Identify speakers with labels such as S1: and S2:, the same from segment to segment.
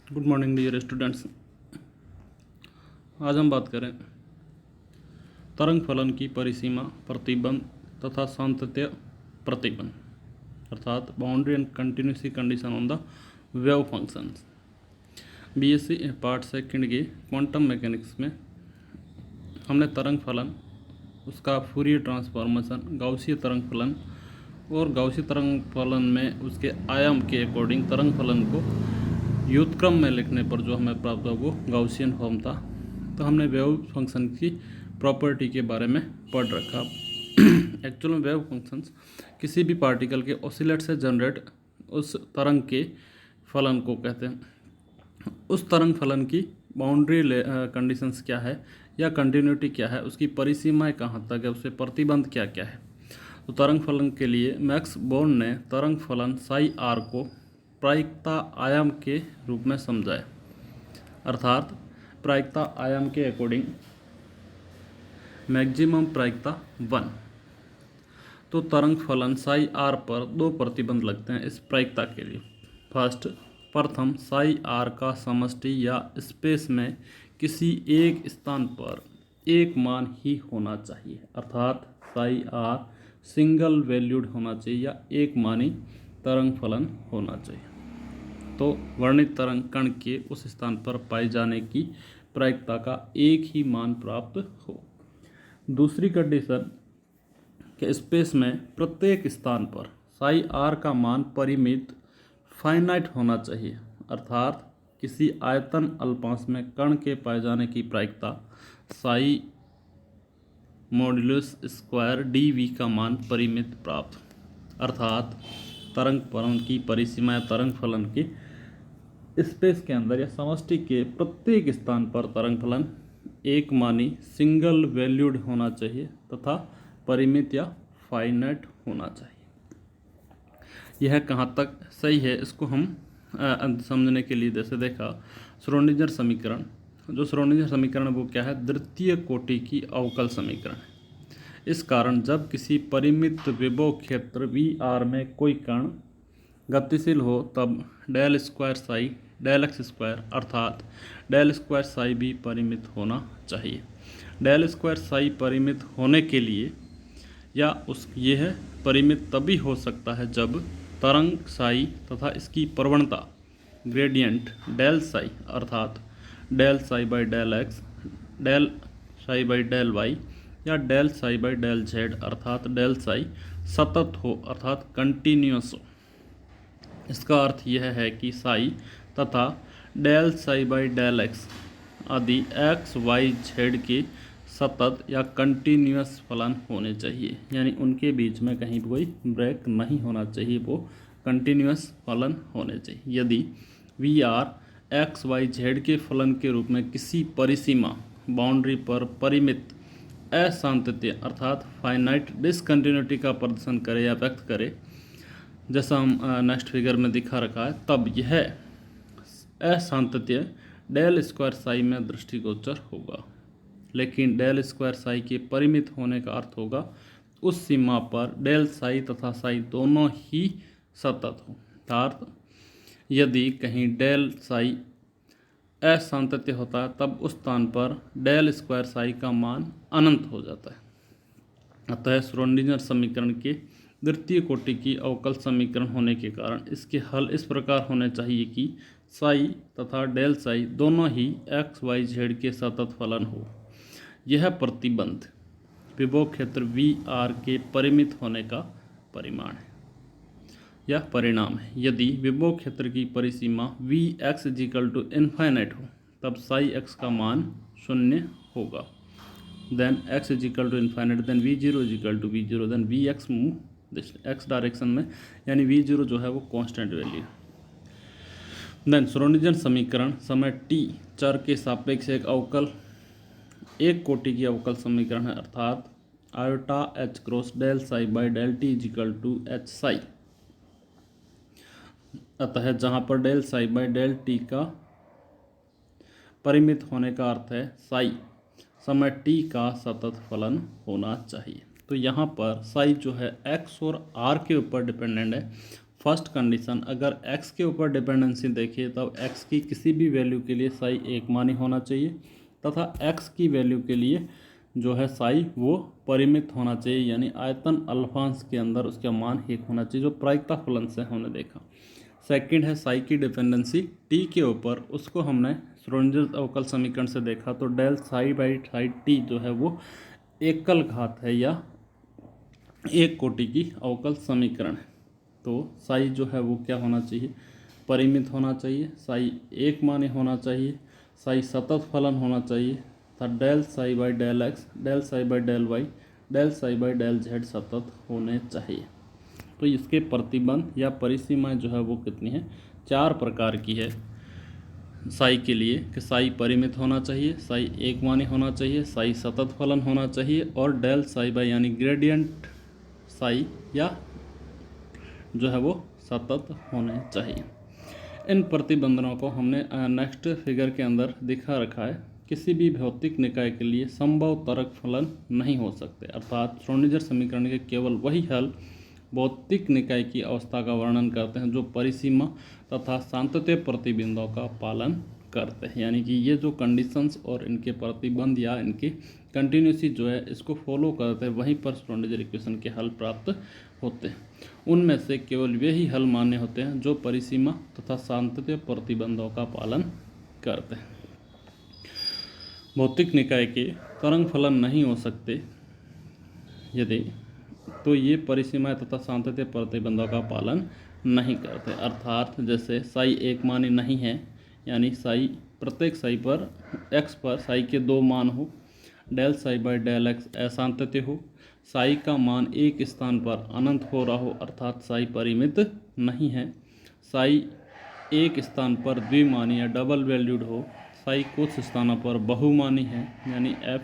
S1: Good morning dear students. आज हम बात करें तरंग फलन की परिसीमा, प्रतिबंध तथा सातत्य प्रतिबंध, अर्थात boundary and continuity condition on the wave functions. BSc part second के क्वांटम मैकेनिक्स में हमने तरंग फलन, उसका फूरियर ट्रांसफॉर्मेशन, गाउसीय तरंग फलन और गाउसीय तरंग फलन में उसके आयाम के अकॉर्डिंग तरंग फलन को व्युत्क्रम में लिखने पर जो हमें प्राप्त हुआ वो गाउसियन फॉर्म था। तो हमने वेव फंक्शन की प्रॉपर्टी के बारे में पढ़ रखा। एक्चुअल में वेव फंक्शंस किसी भी पार्टिकल के ऑसिलेट से जनरेट उस तरंग के फलन को कहते हैं। उस तरंग फलन की बाउंड्री कंडीशंस क्या है या कंटिन्यूटी क्या है, उसकी परिसीमाएं कहाँ तक है, उससे प्रतिबंध क्या क्या है। तो तरंग फलन के लिए मैक्स बोर्न ने तरंग फलन साई आर को प्रायिकता आयाम के रूप में समझाया, अर्थात प्रायिकता आयाम के अकॉर्डिंग मैक्सिमम प्रायिकता 1। तो तरंग फलन साई आर पर दो प्रतिबंध लगते हैं इस प्रायिकता के लिए। प्रथम साई आर का समष्टि या स्पेस में किसी एक स्थान पर एक मान ही होना चाहिए, अर्थात साई आर सिंगल वैल्यूड होना चाहिए या एक मानी तरंग फलन होना चाहिए। तो वर्णित तरंग कण के उस स्थान पर पाए जाने की प्रायिकता का एक ही मान प्राप्त हो। दूसरी कंडीशन के स्पेस में प्रत्येक स्थान पर साई आर का मान परिमित फाइनाइट होना चाहिए, अर्थात किसी आयतन अल्पांश में कण के पाए जाने की प्रायिकता साई मॉड्यूलस स्क्वायर डी का मान परिमित प्राप्त, अर्थात तरंग फलन की परिसीमा या तरंग फलन के स्पेस के अंदर या समष्टि के प्रत्येक स्थान पर तरंग फलन एक मानी सिंगल वैल्यूड होना चाहिए तथा परिमित या फाइनाइट होना चाहिए। यह कहाँ तक सही है इसको हम समझने के लिए जैसे देखा श्रोडिंगर समीकरण। जो श्रोडिंगर समीकरण वो क्या है, द्वितीय कोटि की अवकल समीकरण है। इस कारण जब किसी परिमित विभव क्षेत्र वी आर में कोई कण गतिशील हो तब del square psi del X square अर्थात डेल स्क्वायर साई भी परिमित होना चाहिए। डेल स्क्वायर साई परिमित होने के लिए या यह परिमित तभी हो सकता है जब तरंग साई तथा इसकी प्रवणता ग्रेडियंट डेल साई अर्थात del psi by del x, del psi by del y या del psi by del z अर्थात डेल साई सतत हो, अर्थात कंटिन्यूअस हो। इसका अर्थ यह है कि साई तथा del psi by del X आदि एक्स वाई जेड के सतत या कंटिन्यूअस फलन होने चाहिए, यानी उनके बीच में कहीं कोई ब्रेक नहीं होना चाहिए, वो कंटिन्यूअस फलन होने चाहिए। यदि V R X Y Z के फलन के रूप में किसी परिसीमा बाउंड्री पर परिमित असांतत्य अर्थात फाइनाइट डिसकंटिन्यूटी का प्रदर्शन करे या व्यक्त करे, जैसा हम नेक्स्ट फिगर में दिखा रखा है, तब यह असांतत्य डेल स्क्वायर साई में दृष्टिगोचर होगा। लेकिन डेल स्क्वायर साई के परिमित होने का अर्थ होगा उस सीमा पर डेल साई तथा साई दोनों ही सतत हो, अर्थात यदि कहीं डेल साई असांतत्य होता है तब उस स्थान पर डेल स्क्वायर साई का मान अनंत हो जाता है। अतः श्रोडिंगर समीकरण के द्वितीय कोटि की अवकल समीकरण होने के कारण इसके हल इस प्रकार होने चाहिए कि साई तथा डेल साई दोनों ही एक्स वाई जेड के सतत फलन हो। यह प्रतिबंध विभव क्षेत्र वी आर के परिमित होने का परिमाण है या परिणाम है। यदि विभव क्षेत्र की परिसीमा V X is equal to infinite हो तब साई एक्स का मान 0 होगा। Then X is equal to infinite, then V zero is equal to V zero, then V X move this X direction में, यानी वी जीरो जो है वो कांस्टेंट वैल्यू। देन श्रोडिंगर समीकरण समय टी चर के सापेक्ष एक अवकल एक कोटि की अवकल समीकरण है, अर्थात iota H cross del psi by del T is equal to H psi. अतः जहाँ पर del psi by del T का परिमित होने का अर्थ है साई समय टी का सतत फलन होना चाहिए। तो यहाँ पर साई जो है एक्स और आर के ऊपर डिपेंडेंट है, फर्स्ट कंडीशन, अगर x के ऊपर डिपेंडेंसी देखिए तब x की किसी भी वैल्यू के लिए साई एक मानी होना चाहिए तथा x की वैल्यू के लिए जो है साई वो परिमित होना चाहिए, यानी आयतन अल्फांश के अंदर उसका मान एक होना चाहिए, जो प्रायिकता फलन से हमने देखा। सेकंड है साई की डिपेंडेंसी t के ऊपर, उसको हमने श्रोडिंगर अवकल समीकरण से देखा तो del psi by psi t जो है वो एकल घात है या एक कोटि की अवकल समीकरण है। तो साई जो है वो क्या होना चाहिए, परिमित होना चाहिए, साई एक मानी होना चाहिए, साई सतत फलन होना चाहिए था, del psi by del x, del psi by del Y, del psi by del Z सतत होने चाहिए। तो इसके प्रतिबंध या परिसीमाएं जो है वो कितनी है, 4 प्रकार की है साई के लिए कि साई परिमित होना चाहिए, साई एक मानी होना चाहिए, साई सतत फलन होना चाहिए और डेल साई बाई यानी ग्रेडियंट साई या जो है वो सतत होने चाहिए। इन प्रतिबंधों को हमने नेक्स्ट फिगर के अंदर दिखा रखा है। किसी भी भौतिक निकाय के लिए संभव त्वरक फलन नहीं हो सकते, अर्थात श्रोडिंगर समीकरण के केवल वही हल भौतिक निकाय की अवस्था का वर्णन करते हैं जो परिसीमा तथा सांतत्य प्रतिबंधों का पालन करते हैं, यानी कि ये जो कंडीशंस और इनके प्रतिबंध या इनकी कंटिन्यूसी जो है इसको फॉलो करते हैं, वहीं पर श्रोडिंगर इक्वेशन के हल प्राप्त होते हैं। उनमें से केवल वे ही हल मान्य होते हैं जो परिसीमा तथा सांतत्य प्रतिबंधों का पालन करते हैं। भौतिक निकाय के तरंग फलन नहीं हो सकते यदि तो ये परिसीमाएं तथा सांतत्य प्रतिबंधों का पालन नहीं करते, अर्थात जैसे साई एक मानी नहीं है, यानी साई प्रत्येक साई पर x पर साई के 2 मान हो, del psi by del x असांतत्य हो, साई का मान एक स्थान पर अनंत हो रहा हो, अर्थात साई परिमित नहीं है, साई एक स्थान पर द्विमानी या डबल वैल्यूड हो, साई कुछ स्थानों पर बहुमानी है, यानी f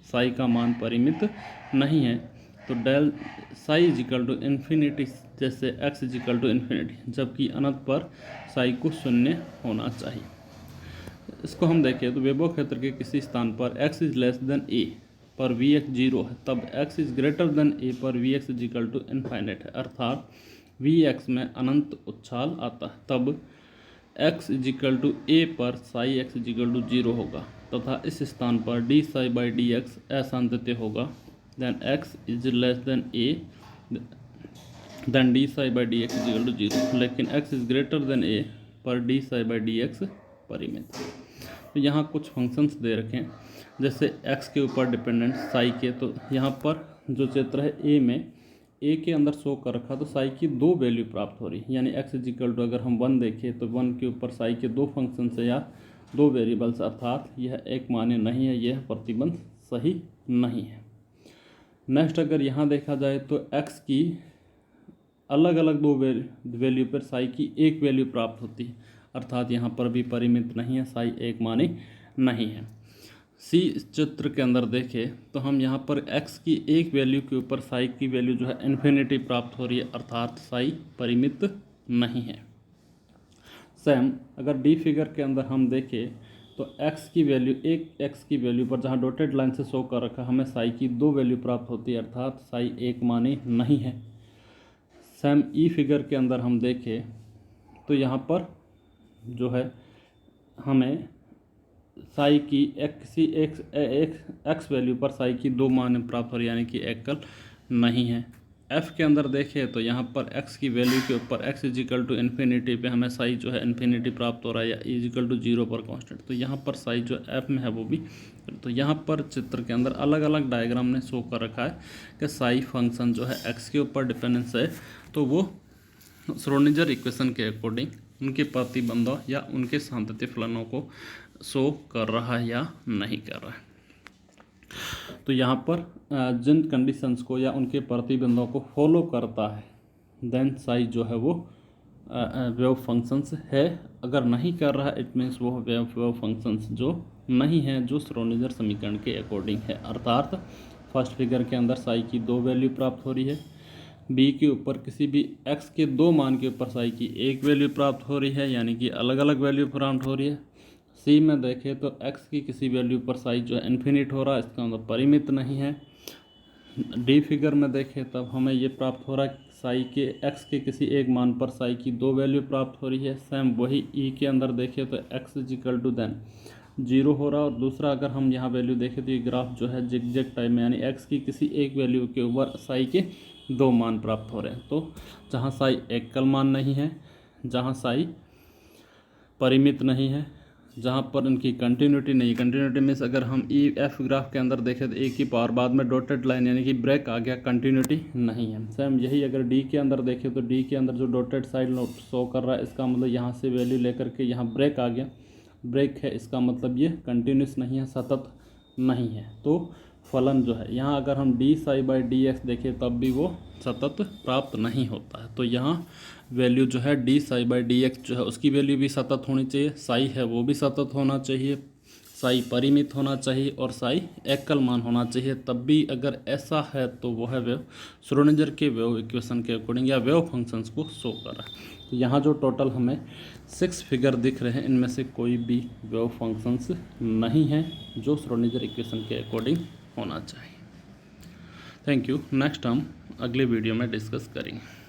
S1: साई का मान परिमित नहीं है, तो del psi is equal to infinity जैसे x इजिकल टू इन्फिनिटी, जबकि अनंत पर साई को शून्य होना चाहिए। इसको हम देखें तो वेबो क्षेत्र के किसी स्थान पर x is less than a पर vx 0 है, तब x is greater than a पर vx इजिकल टू इन्फाइनेट है, अर्थात vx में अनंत उछाल आता है, तब x इजिकल टू a पर साई x इजिकल टू 0 होगा तथा इस स्थान पर d psi by d x असांतत्य होगा, then x is less than a then d psi by d x is equal to 0, लेकिन x is greater than a पर d psi by d x परिमित। तो यहाँ कुछ फंक्शंस दे रखे हैं, जैसे x के ऊपर डिपेंडेंट साई के, तो यहाँ पर जो चित्र है a में a के अंदर शो कर रखा तो साई की 2 वैल्यू प्राप्त हो रही है, यानी x इजिकल टू अगर हम 1 देखें तो 1 के ऊपर साई के 2 फंक्शन है या 2 वेरिएबल्स, अर्थात यह एक मान्य नहीं है, यह प्रतिबंध सही नहीं है। नेक्स्ट अगर यहाँ देखा जाए तो x की अलग अलग 2 वैल्यू पर साई की 1 वैल्यू प्राप्त होती है, अर्थात यहाँ पर भी परिमित नहीं है, साई एक मानी नहीं है। सी चित्र के अंदर देखें तो हम यहाँ पर x की 1 वैल्यू के ऊपर साई की वैल्यू जो है इन्फिनिटी प्राप्त हो रही है, अर्थात साई परिमित नहीं है। सेम अगर डी फिगर के अंदर हम देखें तो x की वैल्यू x की वैल्यू पर जहाँ डॉटेड लाइन से शो कर रखा हमें साई की 2 वैल्यू प्राप्त होती है, अर्थात साई एक मानी नहीं है। सेम ई फिगर के अंदर हम देखें तो यहाँ पर जो है हमें साई की किसी एक्स वैल्यू पर साई की 2 मान प्राप्त हो रही है, यानी कि एकल नहीं है। एफ के अंदर देखें तो यहाँ पर एक्स की वैल्यू के ऊपर एक्स इजिकल टू इन्फिनिटी पे हमें साई जो है इन्फिनिटी प्राप्त हो रहा है या इजिकल टू 0 पर कांस्टेंट, तो यहाँ पर साई जो एफ में है वो भी, तो यहाँ पर चित्र के अंदर अलग अलग डायग्राम ने शो कर रखा है कि साई फंक्शन जो है एक्स के ऊपर डिपेंडेंस है, तो वो श्रोडिंगर इक्वेशन के अकॉर्डिंग उनके प्रतिबंधों या उनके सांतत्य फलनों को शो कर रहा है या नहीं कर रहा है। तो यहाँ पर जिन कंडीशंस को या उनके प्रतिबंधों को फॉलो करता है देन साई जो है वो वेव फंक्शंस है, अगर नहीं कर रहा है इट मीन्स वो वेव फंक्शंस जो नहीं है जो श्रोडिंगर समीकरण के अकॉर्डिंग है, अर्थात फर्स्ट फिगर के अंदर साई की 2 वैल्यू प्राप्त हो रही है, बी के ऊपर किसी भी एक्स के 2 मान के ऊपर साई की 1 वैल्यू प्राप्त हो रही है, यानी कि अलग अलग वैल्यू प्राप्त हो रही है। सी में देखें तो x की किसी वैल्यू पर साई जो है इन्फिनिट हो रहा है, इसका मतलब परिमित नहीं है। डी फिगर में देखें तब हमें ये प्राप्त हो रहा है साई के एक्स के किसी एक मान पर साई की 2 वैल्यू प्राप्त हो रही है। सेम वही ई के अंदर देखें तो X is equal to then 0 हो रहा है। और दूसरा अगर हम यहाँ वैल्यू देखें तो ये ग्राफ जो है जिगजैग टाइप में, यानी एक्स की किसी एक वैल्यू के ऊपर साई के 2 मान प्राप्त हो रहे हैं। तो जहाँ साई एकल मान नहीं है, जहाँ साई परिमित नहीं है, जहाँ पर इनकी कंटिन्यूटी नहीं, कंटिन्यूटी मीन्स अगर हम ई एफ ग्राफ के अंदर देखें तो एक ही पावर बाद में डॉटेड लाइन यानी कि ब्रेक आ गया, कंटिन्यूटी नहीं है। सेम यही अगर डी के अंदर देखें तो डी के अंदर जो डॉटेड साइड शो कर रहा है, इसका मतलब यहाँ से वैल्यू लेकर के यहाँ ब्रेक आ गया, ब्रेक है, इसका मतलब ये कंटिन्यूस नहीं है, सतत नहीं है। तो फलन जो है यहाँ अगर हम D psi by d x देखें तब भी वो सतत प्राप्त नहीं होता है। तो यहाँ वैल्यू जो है D psi by d x जो है उसकी वैल्यू भी सतत होनी चाहिए, साई है वो भी सतत होना चाहिए, साई परिमित होना चाहिए और साई एकल मान होना चाहिए। तब भी अगर ऐसा है तो वो है वेव श्रोडिंगर के वेव इक्वेशन के अकॉर्डिंग या वेव फंक्शंस को शो कर रहा है। तो यहाँ जो टोटल हमें 6 फिगर दिख रहे हैं, इनमें से कोई भी वेव फंक्शंस नहीं है जो श्रोडिंगर इक्वेशन के अकॉर्डिंग होना चाहिए। Thank you. नेक्स्ट हम अगले वीडियो में डिस्कस करेंगे।